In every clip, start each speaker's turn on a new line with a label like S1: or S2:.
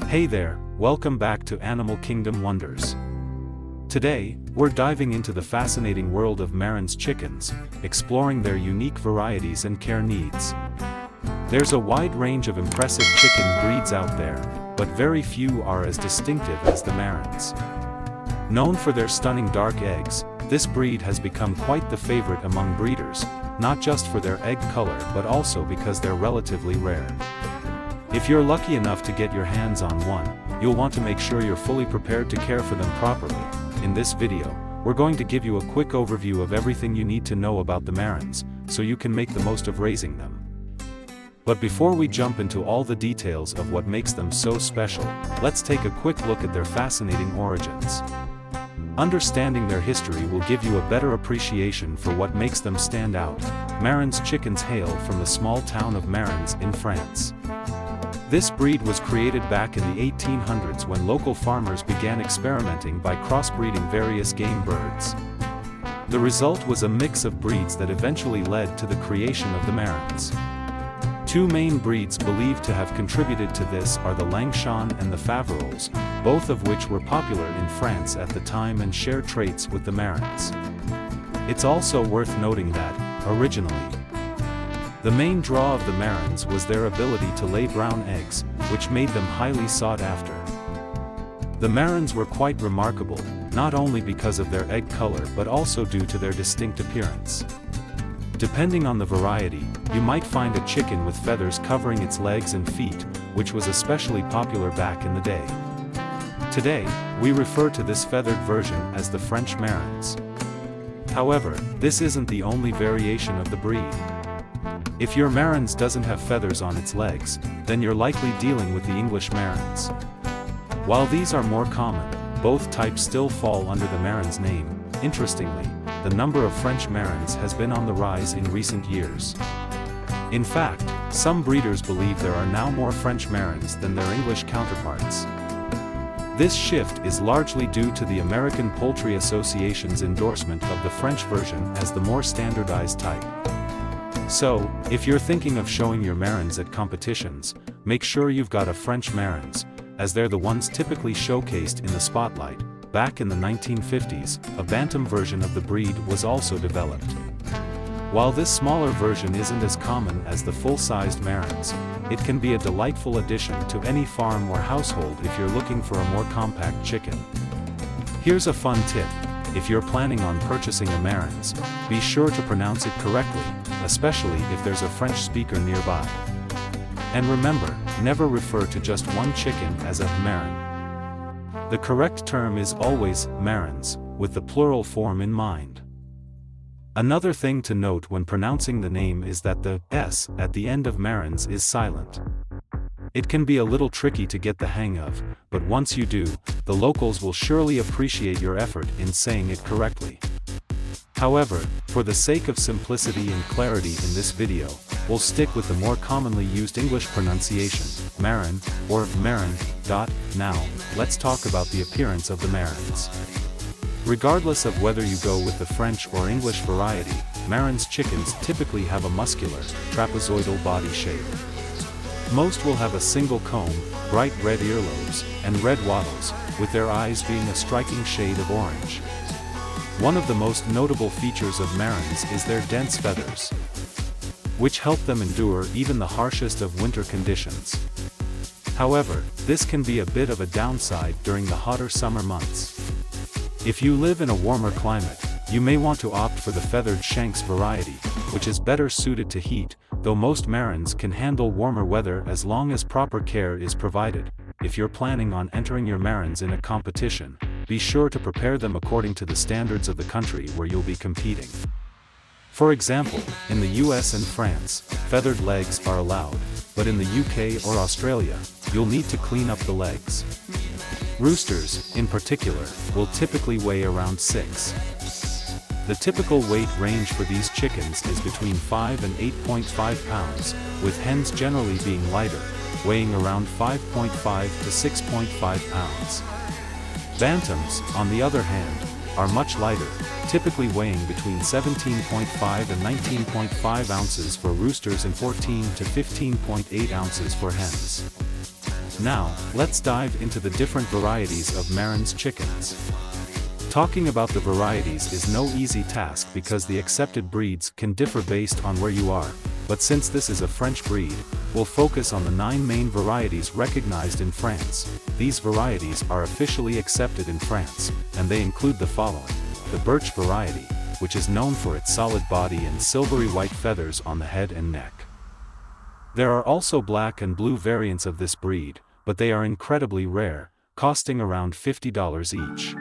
S1: Hey there, welcome back to Animal Kingdom Wonders. Today, we're diving into the fascinating world of Marans chickens, exploring their unique varieties and care needs. There's a wide range of impressive chicken breeds out there, but very few are as distinctive as the Marans. Known for their stunning dark eggs, this breed has become quite the favorite among breeders, not just for their egg color but also because they're relatively rare. If you're lucky enough to get your hands on one, you'll want to make sure you're fully prepared to care for them properly. In this video, we're going to give you a quick overview of everything you need to know about the Marans, so you can make the most of raising them. But before we jump into all the details of what makes them so special, let's take a quick look at their fascinating origins. Understanding their history will give you a better appreciation for what makes them stand out. Marans chickens hail from the small town of Marans in France. This breed was created back in the 1800s when local farmers began experimenting by crossbreeding various game birds. The result was a mix of breeds that eventually led to the creation of the Marans. Two main breeds believed to have contributed to this are the Langshan and the Faverolles, both of which were popular in France at the time and share traits with the Marans. It's also worth noting that, originally, the main draw of the Marans was their ability to lay brown eggs, which made them highly sought after. The Marans were quite remarkable, not only because of their egg color but also due to their distinct appearance. Depending on the variety, you might find a chicken with feathers covering its legs and feet, which was especially popular back in the day. Today, we refer to this feathered version as the French Marans. However, this isn't the only variation of the breed. If your Marans doesn't have feathers on its legs, then you're likely dealing with the English Marans. While these are more common, both types still fall under the Marans name. Interestingly, the number of French Marans has been on the rise in recent years. In fact, some breeders believe there are now more French Marans than their English counterparts. This shift is largely due to the American Poultry Association's endorsement of the French version as the more standardized type. So, if you're thinking of showing your Marans at competitions, make sure you've got a French Marans, as they're the ones typically showcased in the spotlight. Back in the 1950s, a bantam version of the breed was also developed. While this smaller version isn't as common as the full-sized Marans, it can be a delightful addition to any farm or household if you're looking for a more compact chicken. Here's a fun tip. If you're planning on purchasing a Marans, be sure to pronounce it correctly, especially if there's a French speaker nearby. And remember, never refer to just one chicken as a Maran. The correct term is always Marans, with the plural form in mind. Another thing to note when pronouncing the name is that the S at the end of Marans is silent. It can be a little tricky to get the hang of, but once you do, the locals will surely appreciate your effort in saying it correctly. However, for the sake of simplicity and clarity in this video, we'll stick with the more commonly used English pronunciation, Maran, or Maran. Now, let's talk about the appearance of the Marans. Regardless of whether you go with the French or English variety, Marans chickens typically have a muscular, trapezoidal body shape. Most will have a single comb, bright red earlobes, and red wattles, with their eyes being a striking shade of orange. One of the most notable features of Marans is their dense feathers, which help them endure even the harshest of winter conditions. However, this can be a bit of a downside during the hotter summer months. If you live in a warmer climate, you may want to opt for the feathered Shanks variety, which is better suited to heat, though most Marans can handle warmer weather as long as proper care is provided. If you're planning on entering your Marans in a competition, be sure to prepare them according to the standards of the country where you'll be competing. For example, in the US and France, feathered legs are allowed, but in the UK or Australia, you'll need to clean up the legs. Roosters, in particular, will typically weigh around 6. The typical weight range for these chickens is between 5 and 8.5 pounds, with hens generally being lighter, weighing around 5.5 to 6.5 pounds. Bantams, on the other hand, are much lighter, typically weighing between 17.5 and 19.5 ounces for roosters and 14 to 15.8 ounces for hens. Now, let's dive into the different varieties of Marans chickens. Talking about the varieties is no easy task because the accepted breeds can differ based on where you are, but since this is a French breed, we'll focus on the 9 main varieties recognized in France. These varieties are officially accepted in France, and they include the following: the Birch variety, which is known for its solid body and silvery white feathers on the head and neck. There are also black and blue variants of this breed, but they are incredibly rare, costing around $50 each.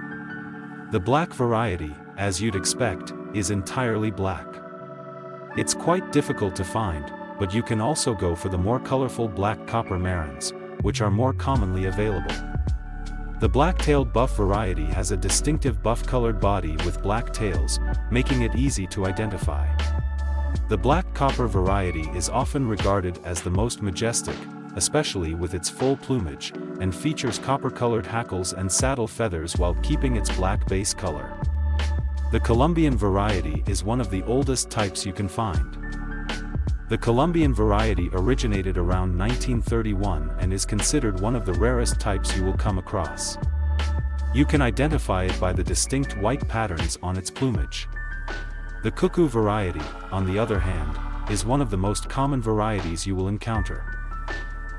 S1: The black variety, as you'd expect, is entirely black. It's quite difficult to find, but you can also go for the more colorful black copper Marans, which are more commonly available. The black-tailed buff variety has a distinctive buff-colored body with black tails, making it easy to identify. The black copper variety is often regarded as the most majestic, especially with its full plumage, and features copper-colored hackles and saddle feathers while keeping its black base color. The Colombian variety is one of the oldest types you can find. The Colombian variety originated around 1931 and is considered one of the rarest types you will come across. You can identify it by the distinct white patterns on its plumage. The Cuckoo variety, on the other hand, is one of the most common varieties you will encounter.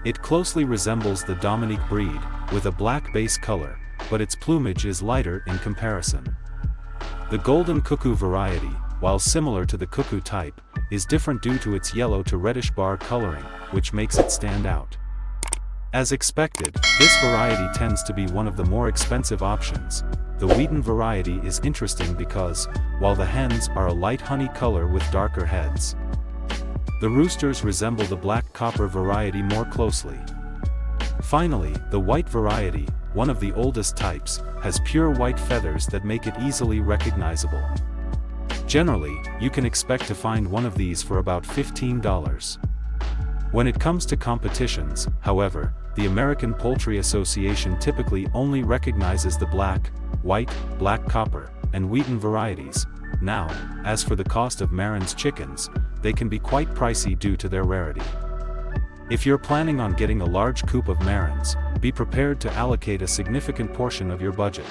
S1: It closely resembles the Dominique breed, with a black base color, but its plumage is lighter in comparison. The Golden Cuckoo variety, while similar to the Cuckoo type, is different due to its yellow to reddish bar coloring, which makes it stand out. As expected, this variety tends to be one of the more expensive options. The Wheaton variety is interesting because, while the hens are a light honey color with darker heads, the roosters resemble the black copper variety more closely. Finally, the white variety, one of the oldest types, has pure white feathers that make it easily recognizable. Generally, you can expect to find one of these for about $15. When it comes to competitions, however, the American Poultry Association typically only recognizes the black, white, black copper, and Wheaton varieties. Now, as for the cost of Marans chickens, they can be quite pricey due to their rarity. If you're planning on getting a large coop of Marans, be prepared to allocate a significant portion of your budget.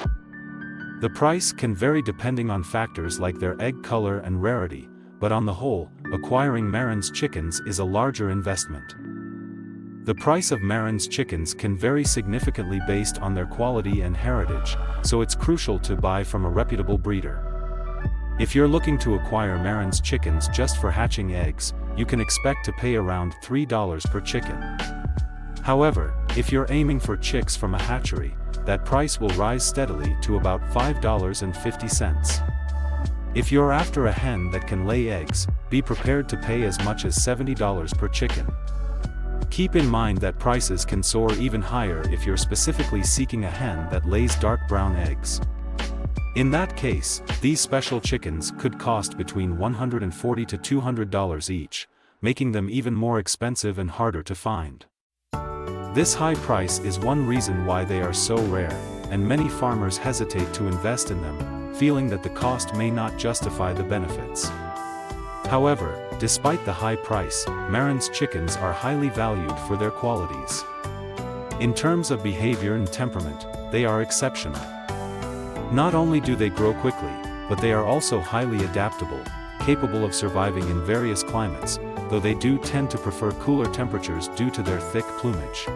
S1: The price can vary depending on factors like their egg color and rarity, but on the whole, acquiring Marans chickens is a larger investment. The price of Marans chickens can vary significantly based on their quality and heritage, so it's crucial to buy from a reputable breeder. If you're looking to acquire Marans chickens just for hatching eggs, you can expect to pay around $3 per chicken. However, if you're aiming for chicks from a hatchery, that price will rise steadily to about $5.50. If you're after a hen that can lay eggs, be prepared to pay as much as $70 per chicken. Keep in mind that prices can soar even higher if you're specifically seeking a hen that lays dark brown eggs. In that case, these special chickens could cost between $140 to $200 each, making them even more expensive and harder to find. This high price is one reason why they are so rare, and many farmers hesitate to invest in them, feeling that the cost may not justify the benefits. However, despite the high price, Marans chickens are highly valued for their qualities. In terms of behavior and temperament, they are exceptional. Not only do they grow quickly, but they are also highly adaptable, capable of surviving in various climates, though they do tend to prefer cooler temperatures due to their thick plumage.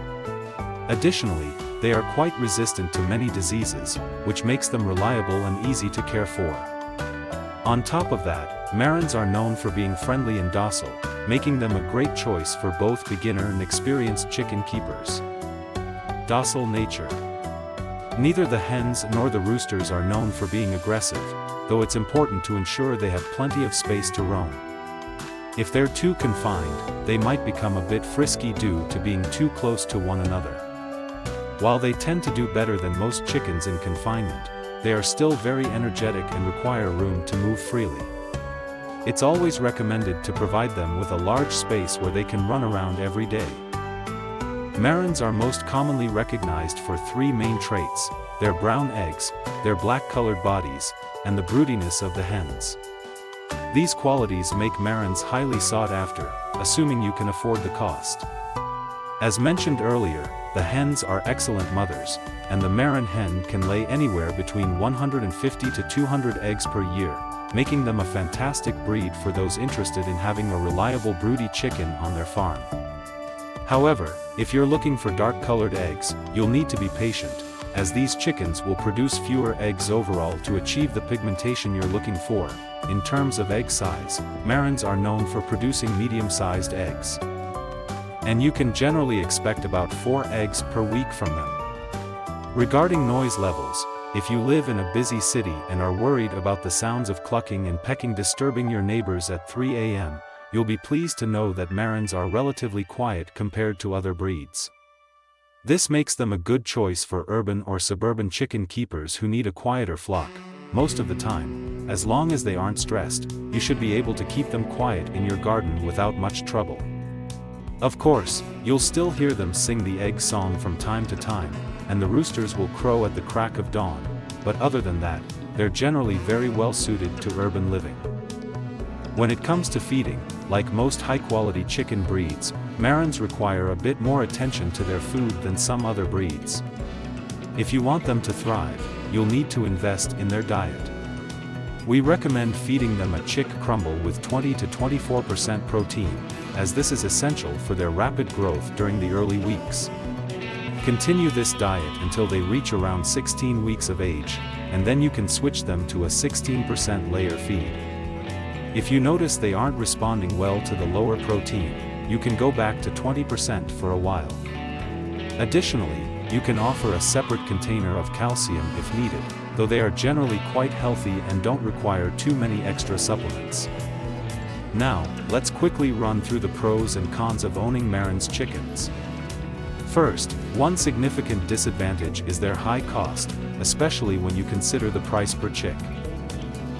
S1: Additionally, they are quite resistant to many diseases, which makes them reliable and easy to care for. On top of that, Marans are known for being friendly and docile, making them a great choice for both beginner and experienced chicken keepers. Docile nature. Neither the hens nor the roosters are known for being aggressive, though it's important to ensure they have plenty of space to roam. If they're too confined, they might become a bit frisky due to being too close to one another. While they tend to do better than most chickens in confinement, they are still very energetic and require room to move freely. It's always recommended to provide them with a large space where they can run around every day. Marans are most commonly recognized for 3 main traits: their brown eggs, their black-colored bodies, and the broodiness of the hens. These qualities make Marans highly sought after, assuming you can afford the cost. As mentioned earlier, the hens are excellent mothers, and the Maran hen can lay anywhere between 150 to 200 eggs per year, making them a fantastic breed for those interested in having a reliable broody chicken on their farm. However, if you're looking for dark-colored eggs, you'll need to be patient, as these chickens will produce fewer eggs overall to achieve the pigmentation you're looking for. In terms of egg size, Marans are known for producing medium-sized eggs, and you can generally expect about 4 eggs per week from them. Regarding noise levels, if you live in a busy city and are worried about the sounds of clucking and pecking disturbing your neighbors at 3 a.m., you'll be pleased to know that Marans are relatively quiet compared to other breeds. This makes them a good choice for urban or suburban chicken keepers who need a quieter flock. Most of the time, as long as they aren't stressed, you should be able to keep them quiet in your garden without much trouble. Of course, you'll still hear them sing the egg song from time to time, and the roosters will crow at the crack of dawn, but other than that, they're generally very well suited to urban living. When it comes to feeding, like most high-quality chicken breeds, Marans require a bit more attention to their food than some other breeds. If you want them to thrive, you'll need to invest in their diet. We recommend feeding them a chick crumble with 20 to 24% protein, as this is essential for their rapid growth during the early weeks. Continue this diet until they reach around 16 weeks of age, and then you can switch them to a 16% layer feed. If you notice they aren't responding well to the lower protein, you can go back to 20% for a while. Additionally, you can offer a separate container of calcium if needed, though they are generally quite healthy and don't require too many extra supplements. Now, let's quickly run through the pros and cons of owning Marans chickens. First, one significant disadvantage is their high cost, especially when you consider the price per chick.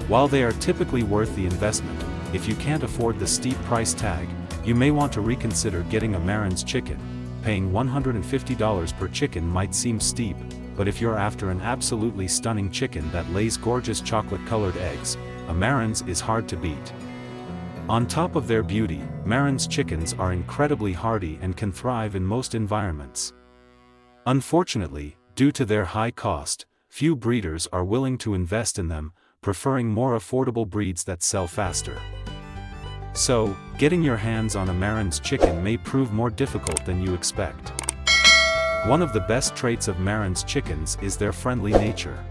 S1: While they are typically worth the investment, if you can't afford the steep price tag, you may want to reconsider getting a Marans chicken. Paying $150 per chicken might seem steep, but if you're after an absolutely stunning chicken that lays gorgeous chocolate-colored eggs, a Marans is hard to beat. On top of their beauty, Marans chickens are incredibly hardy and can thrive in most environments. Unfortunately, due to their high cost, few breeders are willing to invest in them, preferring more affordable breeds that sell faster. So, getting your hands on a Marans chicken may prove more difficult than you expect. One of the best traits of Marans chickens is their friendly nature.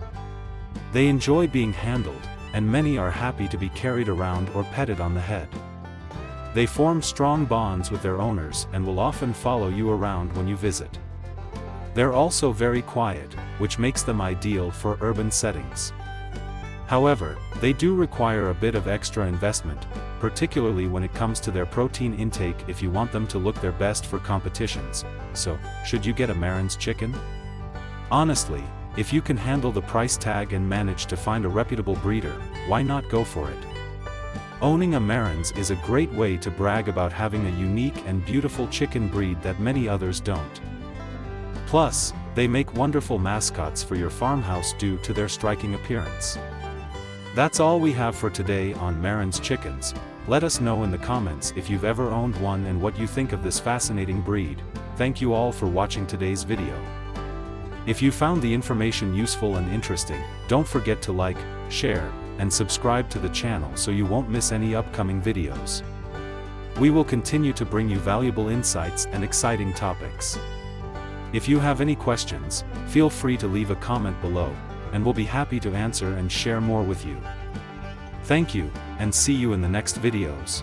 S1: They enjoy being handled, and many are happy to be carried around or petted on the head. They form strong bonds with their owners and will often follow you around when you visit. They're also very quiet, which makes them ideal for urban settings. However, they do require a bit of extra investment, particularly when it comes to their protein intake if you want them to look their best for competitions. So, should you get a Marans chicken? Honestly, if you can handle the price tag and manage to find a reputable breeder, why not go for it? Owning a Marans is a great way to brag about having a unique and beautiful chicken breed that many others don't. Plus, they make wonderful mascots for your farmhouse due to their striking appearance. That's all we have for today on Marans chickens. Let us know in the comments if you've ever owned one and what you think of this fascinating breed. Thank you all for watching today's video. If you found the information useful and interesting, don't forget to like, share, and subscribe to the channel so you won't miss any upcoming videos. We will continue to bring you valuable insights and exciting topics. If you have any questions, feel free to leave a comment below, and we'll be happy to answer and share more with you. Thank you, and see you in the next videos.